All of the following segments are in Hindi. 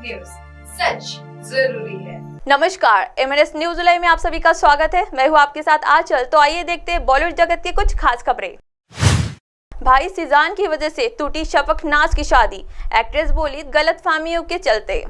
न्यूज, सच जरूरी है। नमस्कार, MNS न्यूज जुलाई में आप सभी का स्वागत है। मैं हूं आपके साथ आंचल। तो आइए देखते हैं बॉलीवुड जगत की कुछ खास खबरें। भाई सीजान की वजह से टूटी शफकनाज की शादी, एक्ट्रेस बोली गलतफहमियों के चलते।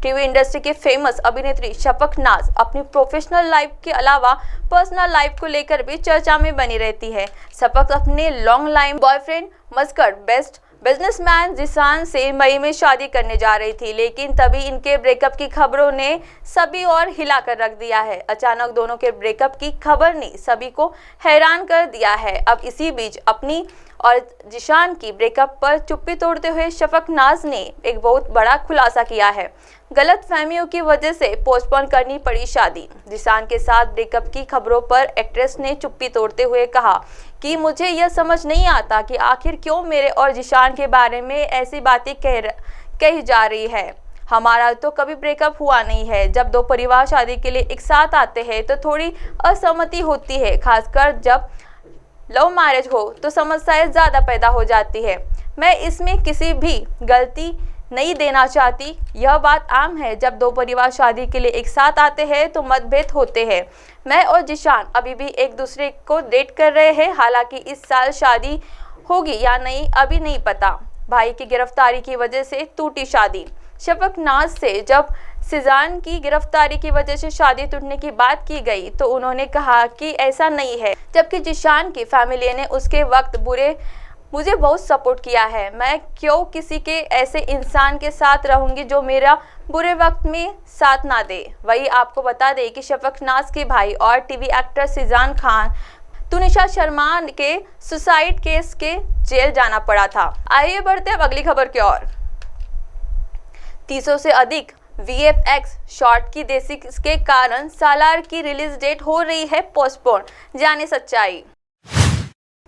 टीवी इंडस्ट्री के फेमस अभिनेत्री शफकनाज अपनी प्रोफेशनल लाइफ के अलावा पर्सनल लाइफ को लेकर भी चर्चा में बनी रहती है। शफक अपने long time boyfriend Muscat best businessman Zeeshan से मई में शादी करने जा रही थी, लेकिन तभी इनके ब्रेकअप की खबरों ने सभी और हिला कर रख दिया है। अचानक दोनों के ब्रेकअप की खबर ने सभी को हैरान कर दिया है। अब इसी बीच अपनी और जिशान की ब्रेकअप पर चुप्पी तोड़ते हुए शफकनाज ने एक बहुत बड़ा खुलासा किया है। गलतफहमियों की वजह से पोस्टपोन करनी पड़ी शादी। जिशान के साथ ब्रेकअप की खबरों पर एक्ट्रेस ने चुप्पी तोड़ते हुए कहा कि मुझे यह समझ नहीं आता कि आखिर क्यों मेरे और जिशान के बारे में ऐसी बातें कही जा रही है। हमारा तो कभी ब्रेकअप हुआ नहीं है। जब दो परिवार शादी के लिए एक साथ आते हैं तो थोड़ी असहमति होती है, खासकर जब लव मैरिज हो तो समस्याएं ज़्यादा पैदा हो जाती है। मैं इसमें किसी भी गलती नहीं देना चाहती। यह बात आम है, जब दो परिवार शादी के लिए एक साथ आते हैं तो मतभेद होते हैं। मैं और जिशान अभी भी एक दूसरे को डेट कर रहे हैं। हालांकि इस साल शादी होगी या नहीं अभी नहीं पता। भाई की गिरफ्तारी की वजह से टूटी शादी। शफकनाज से जब सीजान की गिरफ्तारी की वजह से शादी टूटने की बात की गई तो उन्होंने कहा कि ऐसा नहीं है, जबकि जिशान की फैमिली ने उसके वक्त मुझे बहुत सपोर्ट किया है। मैं क्यों किसी के ऐसे इंसान के साथ रहूंगी जो मेरा बुरे वक्त में साथ ना दे। वही आपको बता दें कि शफकनाज के भाई और टीवी एक्टर सीजान खान तुनिशा शर्मा के सुसाइड केस के जेल जाना पड़ा था। आइए बढ़ते अब अगली खबर की ओर। 300 से अधिक VFX शॉट की देसी के कारण सालार की रिलीज डेट हो रही है पोस्टपोन। जाने सच्चाई।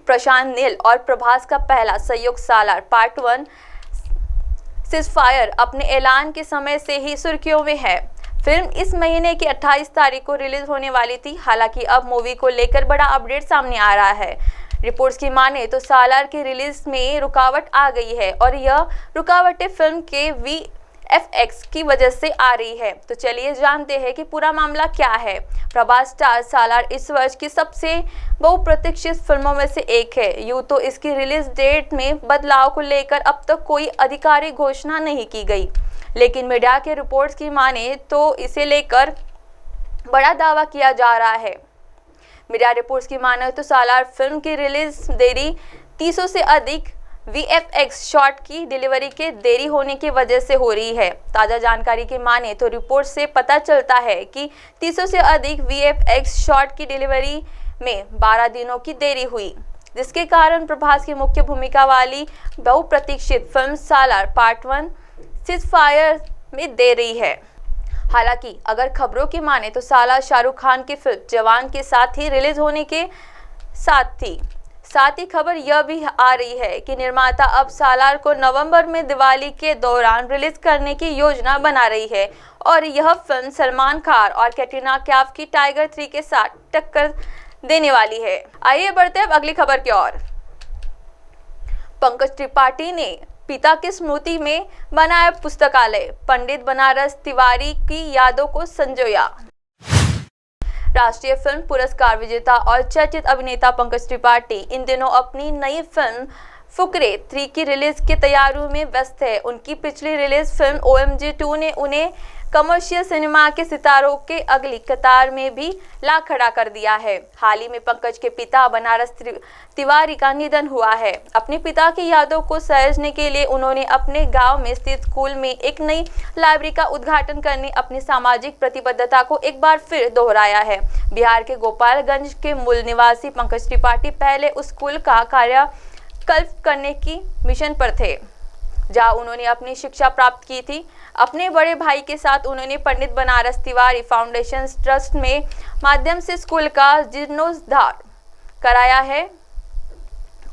प्रशांत नील और प्रभास का पहला संयुक्त सालार पार्ट 1 सीज़फायर अपने ऐलान के समय से ही सुर्खियों में है। फिल्म इस महीने की 28 तारीख को रिलीज होने वाली थी। हालांकि अब मूवी को लेकर बड़ा अपडेट सामने आ रहा है। रिपोर्ट्स की माने तो सालार की रिलीज में रुकावट आ गई है और यह रुकावटें फिल्म के VFX की वजह से आ रही है। तो चलिए जानते हैं कि पूरा मामला क्या है। प्रभास स्टार सालार इस वर्ष की सबसे बहुप्रतीक्षित फिल्मों में से एक है। यूं तो इसकी रिलीज डेट में बदलाव को लेकर अब तक कोई आधिकारिक घोषणा नहीं की गई, लेकिन मीडिया के रिपोर्ट्स की माने तो इसे लेकर बड़ा दावा किया जा रहा है। मीडिया रिपोर्ट्स की माने तो सालार फिल्म की रिलीज देरी 300 से अधिक VFX शॉट की डिलीवरी के देरी होने की वजह से हो रही है। ताज़ा जानकारी की माने तो रिपोर्ट से पता चलता है कि 300 से अधिक VFX शॉट की डिलीवरी में 12 दिनों की देरी हुई, जिसके कारण प्रभास की मुख्य भूमिका वाली बहुप्रतीक्षित फिल्म सालार पार्ट 1 सीज़फायर में दे रही है। हालांकि अगर खबरों की माने तो सालार शाहरुख खान की फिल्म जवान के साथ ही रिलीज होने के साथ ही खबर यह भी आ रही है कि निर्माता अब सालार को नवंबर में दिवाली के दौरान रिलीज करने की योजना बना रही है और यह फिल्म सलमान खान और कैटरीना कैफ की टाइगर 3 के साथ टक्कर देने वाली है। आइए बढ़ते हैं अब अगली खबर की ओर। पंकज त्रिपाठी ने पिता की स्मृति में बनाया पुस्तकालय, पंडित बनारस तिवारी की यादों को संजोया। राष्ट्रीय फिल्म पुरस्कार विजेता और चर्चित अभिनेता पंकज त्रिपाठी इन दिनों अपनी नई फिल्म फुकरे 3 की रिलीज की तैयारियों में व्यस्त है। उनकी पिछली रिलीज फिल्म OMG 2 ने उन्हें कमर्शियल सिनेमा के सितारों के अगली कतार में भी ला खड़ा कर दिया है। हाल ही में पंकज के पिता बनारस तिवारी का निधन हुआ है। अपने पिता की यादों को सहेजने के लिए उन्होंने अपने गांव में स्थित स्कूल में एक नई लाइब्रेरी का उद्घाटन करने अपनी सामाजिक प्रतिबद्धता को एक बार फिर दोहराया है। बिहार के गोपालगंज के मूल निवासी पंकज त्रिपाठी पहले उस स्कूल का कायाकल्प करने की मिशन पर थे, जहां उन्होंने अपनी शिक्षा प्राप्त की थी। अपने बड़े भाई के साथ उन्होंने पंडित बनारस तिवारी फाउंडेशन ट्रस्ट में माध्यम से स्कूल का जीर्णोद्धार कराया है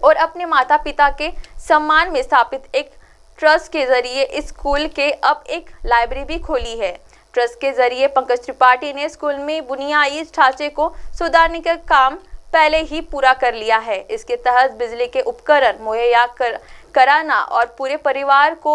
और अपने माता पिता के सम्मान में स्थापित एक ट्रस्ट के जरिए इस स्कूल के अब एक लाइब्रेरी भी खोली है। ट्रस्ट के जरिए पंकज त्रिपाठी ने स्कूल में बुनियादी ढांचे को सुधारने का काम पहले ही पूरा कर लिया है। इसके तहत बिजली के उपकरण मुहैया कराना और पूरे परिवार को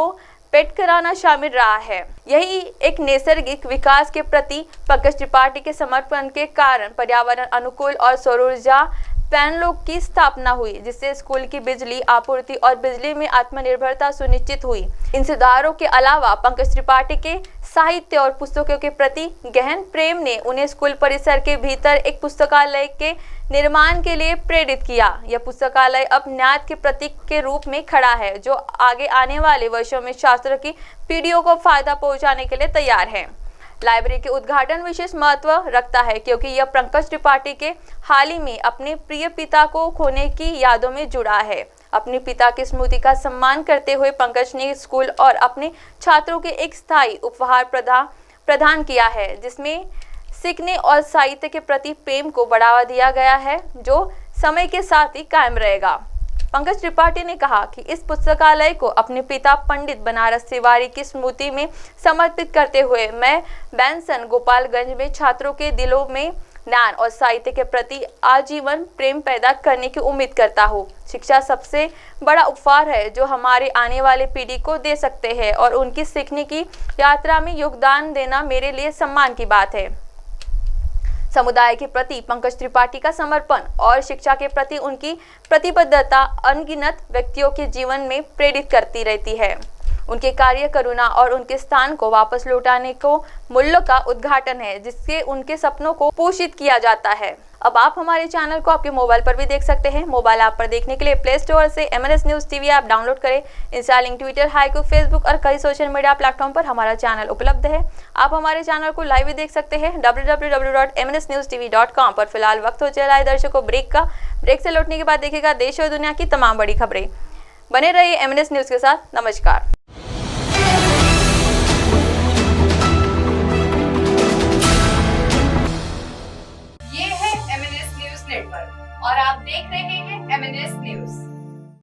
पेट कराना शामिल रहा है। यही एक नैसर्गिक विकास के प्रति पंकज त्रिपाठी के समर्पण के कारण पर्यावरण अनुकूल और सौर ऊर्जा पैनलों की स्थापना हुई, जिससे स्कूल की बिजली आपूर्ति और बिजली में आत्मनिर्भरता सुनिश्चित हुई। इन सुधारों के अलावा पंकज त्रिपाठी के साहित्य और पुस्तकों के प्रति गहन प्रेम ने उन्हें स्कूल परिसर के भीतर एक पुस्तकालय के निर्माण के लिए प्रेरित किया। यह पुस्तकालय अब न्याय के प्रतीक के रूप में खड़ा है, जो आगे आने वाले वर्षों में छात्रों की पीढ़ियों को फायदा पहुंचाने के लिए तैयार है। लाइब्रेरी के उद्घाटन विशेष महत्व रखता है, क्योंकि यह पंकज त्रिपाठी के हाल ही में अपने प्रिय पिता को खोने की यादों में जुड़ा है। अपने पिता की स्मृति का सम्मान करते हुए पंकज ने स्कूल और अपने छात्रों के एक स्थायी उपहार प्रदान किया है, जिसमें सीखने और साहित्य के प्रति प्रेम को बढ़ावा दिया गया है, जो समय के साथ ही कायम रहेगा। पंकज त्रिपाठी ने कहा कि इस पुस्तकालय को अपने पिता पंडित बनारस तिवारी की स्मृति में समर्पित करते हुए मैं बैंसन गोपालगंज में छात्रों के दिलों में ज्ञान और साहित्य के प्रति आजीवन प्रेम पैदा करने की उम्मीद करता हूँ। शिक्षा सबसे बड़ा उपहार है जो हमारे आने वाले पीढ़ी को दे सकते हैं, और उनकी सीखने की यात्रा में योगदान देना मेरे लिए सम्मान की बात है। समुदाय के प्रति पंकज त्रिपाठी का समर्पण और शिक्षा के प्रति उनकी प्रतिबद्धता अनगिनत व्यक्तियों के जीवन में प्रेरित करती रहती है। उनके कार्य करुणा और उनके स्थान को वापस लौटाने को मूल्यों का उद्घाटन है, जिससे उनके सपनों को पोषित किया जाता है। अब आप हमारे चैनल को आपके मोबाइल पर भी देख सकते हैं। मोबाइल ऐप पर देखने के लिए प्ले स्टोर से MNS news TV app download करें। Insta, link, Twitter, Haiku, Facebook और कई सोशल मीडिया प्लेटफॉर्म पर हमारा चैनल उपलब्ध है। आप हमारे चैनल को लाइव भी देख सकते हैं www.mnsnewstv.com पर। फिलहाल वक्त हो चला है दर्शकों ब्रेक का। ब्रेक से लौटने के बाद देखेगा देश और दुनिया की तमाम बड़ी खबरें। बने रहिए MNS न्यूज़ के साथ। नमस्कार। ये है MNS न्यूज़ नेटवर्क और आप देख रहे हैं MNS न्यूज़।